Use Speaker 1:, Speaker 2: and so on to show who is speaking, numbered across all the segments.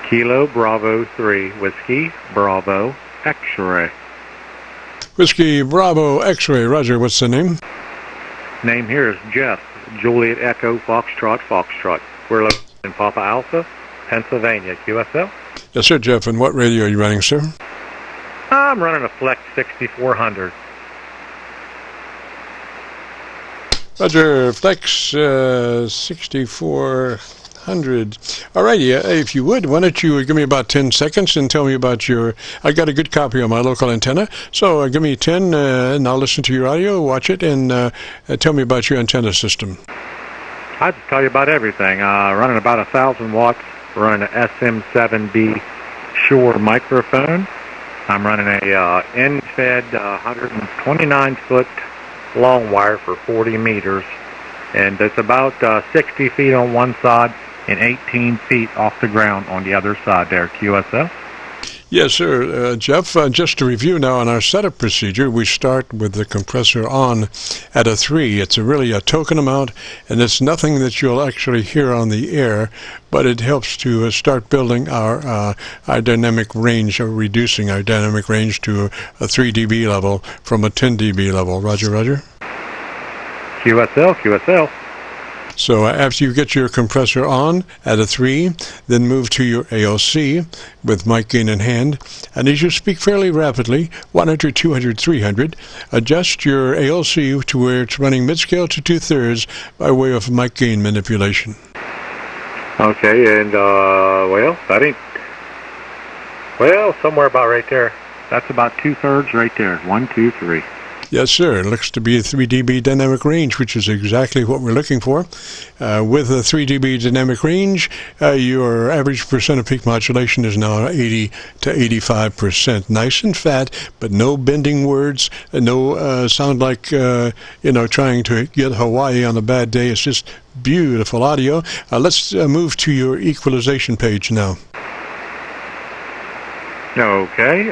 Speaker 1: Kilo Bravo 3, Whiskey Bravo X-ray.
Speaker 2: Whiskey Bravo X-ray. Roger, what's the name?
Speaker 1: Name here is Jeff, Juliet Echo Foxtrot Foxtrot. We're located in Papa Alpha, Pennsylvania, QSL.
Speaker 2: Yes, sir, Jeff. And what radio are you running, sir?
Speaker 1: I'm running a FLEX-6400.
Speaker 2: Roger, FLEX-6400. All righty, if you would, why don't you give me about 10 seconds and tell me about your... I got a good copy on my local antenna, so give me 10 and I'll listen to your audio, watch it, and tell me about your antenna system.
Speaker 1: I'll just tell you about everything. Running about 1,000 watts, running an SM7B Shure microphone. I'm running a end-fed 129-foot long wire for 40 meters, and it's about 60 feet on one side and 18 feet off the ground on the other side there, QSL.
Speaker 2: Yes, sir. Jeff, just to review now on our setup procedure, we start with the compressor on at a 3. It's really a token amount, and it's nothing that you'll actually hear on the air, but it helps to start building our dynamic range, or reducing our dynamic range to a 3 dB level from a 10 dB level. Roger, roger.
Speaker 1: QSL, QSL.
Speaker 2: So after you get your compressor on at a 3, then move to your ALC with mic gain in hand. And as you speak fairly rapidly, 100, 200, 300, adjust your ALC to where it's running mid-scale to 2/3 by way of mic gain manipulation.
Speaker 1: Okay, and well, that ain't... Well, somewhere about right there. That's about 2/3 right there. 1, 2, 3.
Speaker 2: Yes, sir. It looks to be a 3 dB dynamic range, which is exactly what we're looking for. With a 3 dB dynamic range, your average percent of peak modulation is now 80 to 85%. Nice and fat, but no bending words, no sound like, trying to get Hawaii on a bad day. It's just beautiful audio. Let's move to your equalization page now.
Speaker 1: Okay.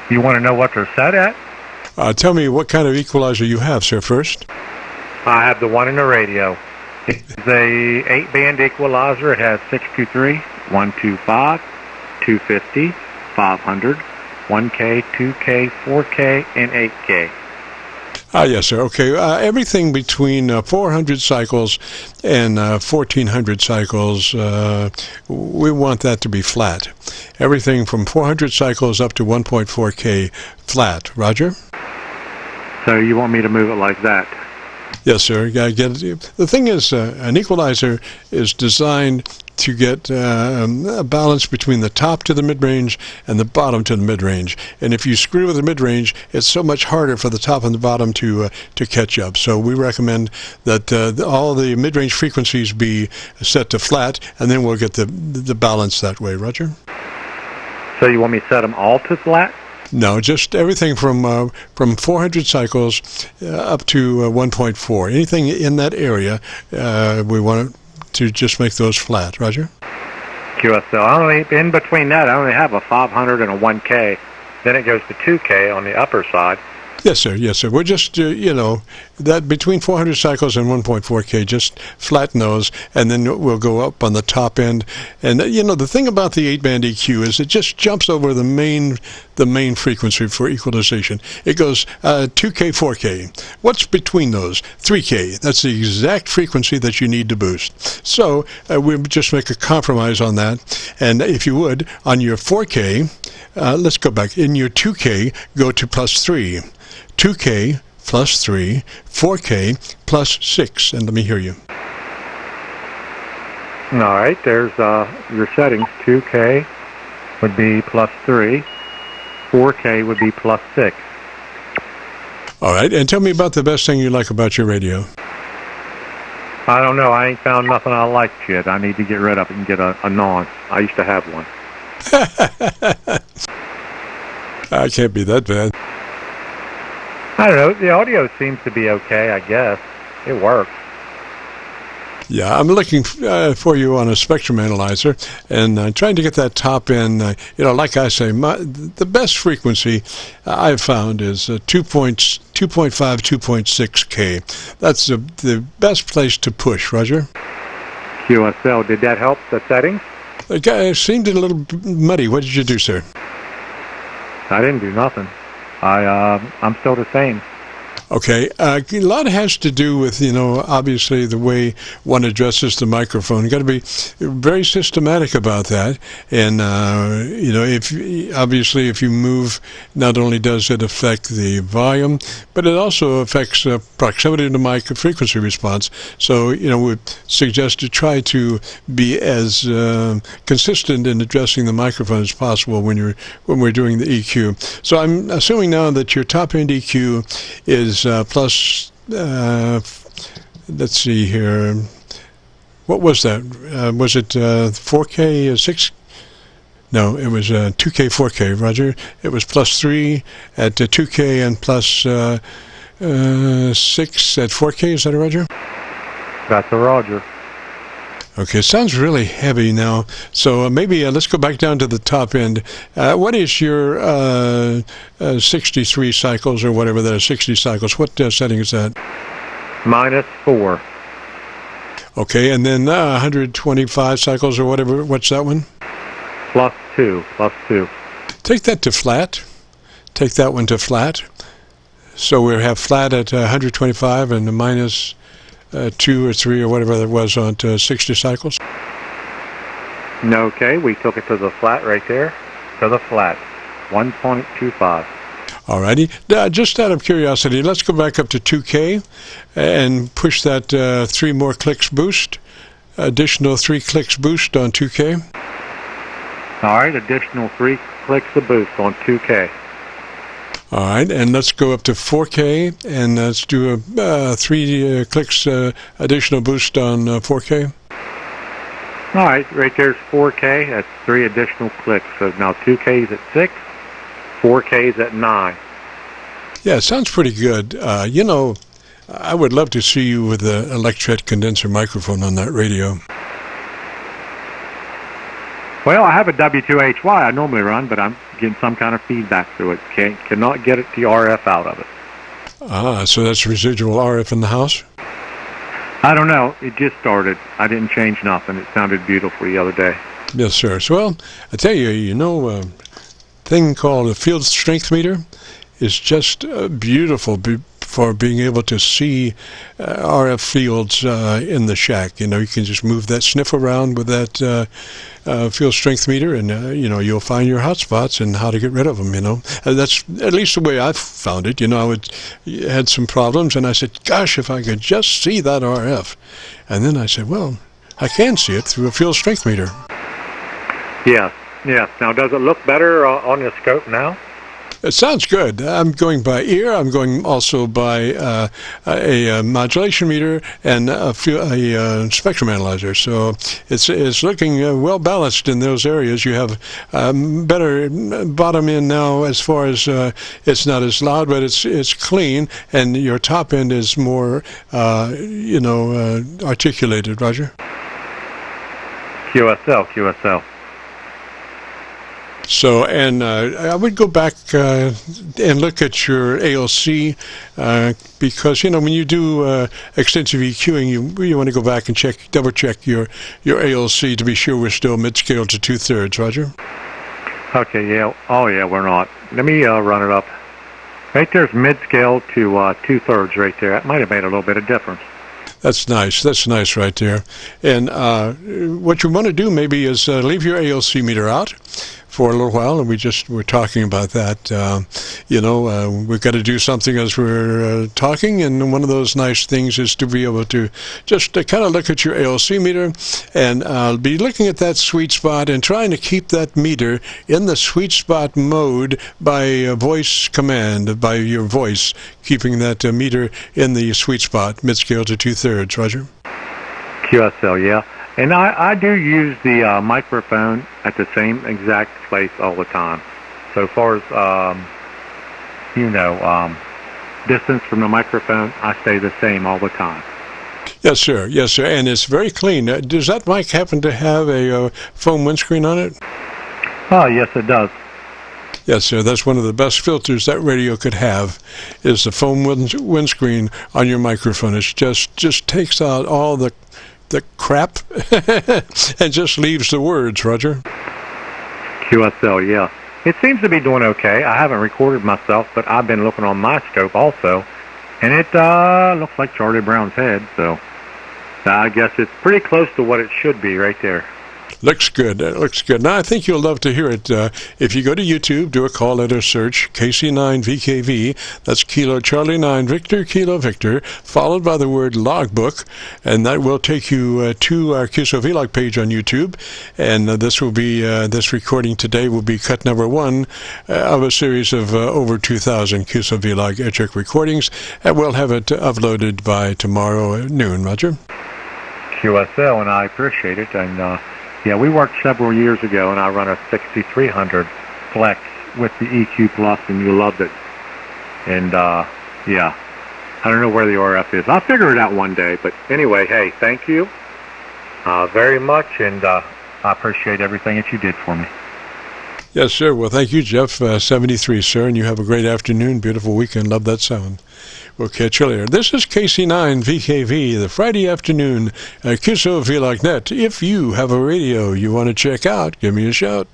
Speaker 1: You want to know what they're set at?
Speaker 2: Tell me what kind of equalizer you have, sir, first.
Speaker 1: I have the one in the radio. It's a 8-band equalizer. It has 623, 125, 250, 500, 1K, 2K, 4K, and 8K.
Speaker 2: Yes, sir. Okay. Everything between 400 cycles and 1400 cycles, we want that to be flat. Everything from 400 cycles up to 1.4K flat. Roger?
Speaker 1: So you want me to move it like that?
Speaker 2: Yes, sir. You gotta get it. The thing is, an equalizer is designed to get a balance between the top to the mid-range and the bottom to the mid-range. And if you screw with the mid-range, it's so much harder for the top and the bottom to catch up. So we recommend that all the mid-range frequencies be set to flat, and then we'll get the balance that way. Roger?
Speaker 1: So you want me to set them all to flat?
Speaker 2: No, just everything from 400 cycles up to 1.4. Anything in that area, we want to just make those flat. Roger?
Speaker 1: QSL. In between that, I only have a 500 and a 1K. Then it goes to 2K on the upper side.
Speaker 2: Yes, sir. Yes, sir. We're just, that between 400 cycles and 1.4K, just flatten those, and then we'll go up on the top end. And, the thing about the 8-band EQ is it just jumps over the main frequency for equalization. It goes 2K, 4K. What's between those? 3K. That's the exact frequency that you need to boost. So we'll just make a compromise on that. And if you would, on your 4K, let's go back. In your 2K, go to +3. 2K plus 3, 4K plus 6, and let me hear you.
Speaker 1: All right, there's your settings. 2K would be +3, 4K would be +6.
Speaker 2: All right, and tell me about the best thing you like about your radio.
Speaker 1: I don't know. I ain't found nothing I like yet. I need to get rid of it and get a non. I used to have one.
Speaker 2: I can't be that bad.
Speaker 1: I don't know. The audio seems to be okay, I guess. It works.
Speaker 2: Yeah, I'm looking for you on a spectrum analyzer and trying to get that top end. Like I say, the best frequency I've found is 2.5, 2.6K. That's the best place to push. Roger?
Speaker 1: QSL, did that help the settings?
Speaker 2: It seemed a little muddy. What did you do, sir?
Speaker 1: I didn't do nothing. I'm still the same.
Speaker 2: Okay, a lot has to do with, obviously the way one addresses the microphone. You got to be very systematic about that. And, if you move, not only does it affect the volume, but it also affects proximity to the mic frequency response. So, we suggest to try to be as consistent in addressing the microphone as possible when we're doing the EQ. So I'm assuming now that your top end EQ is plus, let's see here, what was that? Was it 4K 6? No, it was 2K 4K, Roger. It was plus 3 at 2K and plus 6 at 4K. Is that a Roger?
Speaker 1: That's a Roger.
Speaker 2: Okay, sounds really heavy now. So maybe let's go back down to the top end. What is your 63 cycles or whatever that is, 60 cycles? What setting is that?
Speaker 1: -4.
Speaker 2: Okay, and then 125 cycles or whatever. What's that one?
Speaker 1: +2.
Speaker 2: Take that to flat. Take that one to flat. So we have flat at 125 and minus 2 or 3 or whatever that was on to 60 cycles.
Speaker 1: Okay, we took it to the flat right there. To the flat. 1.25.
Speaker 2: Alrighty. Just out of curiosity, let's go back up to 2K and push that 3 more clicks boost. Additional 3 clicks boost on 2K.
Speaker 1: Alright, additional 3 clicks of boost on 2K.
Speaker 2: All right, and let's go up to 4K, and let's do a 3 clicks additional boost on 4K.
Speaker 1: All right, right there's 4K. That's 3 additional clicks. So now 2K is at 6, 4K is at 9.
Speaker 2: Yeah, it sounds pretty good. I would love to see you with an electret condenser microphone on that radio.
Speaker 1: Well, I have a W2HY I normally run, but I'm getting some kind of feedback through it. Cannot get the RF out of it.
Speaker 2: Ah, so that's residual RF in the house?
Speaker 1: I don't know. It just started. I didn't change nothing. It sounded beautiful the other day.
Speaker 2: Yes, sir. So, well, I tell you, a thing called a field strength meter is just beautiful for being able to see RF fields in the shack. You can just move that sniff around with that field strength meter, and you'll find your hot spots and how to get rid of them. That's at least the way I've found it. I had some problems, and I said, gosh, if I could just see that RF. And then I said, well, I can see it through a field strength meter.
Speaker 1: Yes. Now, does it look better on the scope now?
Speaker 2: It sounds good. I'm going by ear. I'm going also by a modulation meter and a spectrum analyzer. So it's looking well balanced in those areas. You have better bottom end now as far as it's not as loud, but it's clean, and your top end is more articulated. Roger.
Speaker 1: QSL.
Speaker 2: So, and I would go back and look at your ALC because, when you do extensive EQing, you want to go back and double check your ALC to be sure we're still mid-scale to 2/3, Roger?
Speaker 1: Okay, yeah. Oh, yeah, we're not. Let me run it up. Right there's mid-scale to 2/3 right there. That might have made a little bit of difference.
Speaker 2: That's nice. That's nice right there. And what you want to do maybe is leave your ALC meter out for a little while, and we're talking about that. We've got to do something as we're talking, and one of those nice things is to be able to just kind of look at your ALC meter and be looking at that sweet spot and trying to keep that meter in the sweet spot mode by voice command, by your voice, keeping that meter in the sweet spot, mid-scale to 2/3, Roger?
Speaker 1: QSL, yeah. And I do use the microphone at the same exact place all the time. So far as, distance from the microphone, I stay the same all the time.
Speaker 2: Yes, sir. Yes, sir. And it's very clean. Does that mic happen to have a foam windscreen on it?
Speaker 1: Oh, yes, it does.
Speaker 2: Yes, sir. That's one of the best filters that radio could have, is the foam windscreen on your microphone. It just takes out all the the crap and just leaves the words, Roger.
Speaker 1: QSL, yeah. It seems to be doing okay. I haven't recorded myself, but I've been looking on my scope also, and it looks like Charlie Brown's head, so I guess it's pretty close to what it should be right there.
Speaker 2: Looks good. It looks good. Now, I think you'll love to hear it. If you go to YouTube, do a call letter search, KC9VKV, that's Kilo Charlie 9 Victor Kilo Victor, followed by the word logbook, and that will take you to our Qso-Vlog page on YouTube. And this will be, this recording today will be cut number 1 of a series of over 2,000 Qso-Vlog AIRCHECK recordings, and we'll have it uploaded by tomorrow at noon, Roger.
Speaker 1: QSL, and I appreciate it. And yeah, we worked several years ago, and I run a 6300 Flex with the EQ Plus, and you loved it. And yeah, I don't know where the RF is. I'll figure it out one day. But anyway, hey, thank you very much, and I appreciate everything that you did for me.
Speaker 2: Yes, sir. Well, thank you, Jeff. 73, sir, and you have a great afternoon, beautiful weekend. Love that sound. We'll catch you later. This is KC9VKV, the Friday afternoon at Qso-Vlog.net. If you have a radio you want to check out, give me a shout.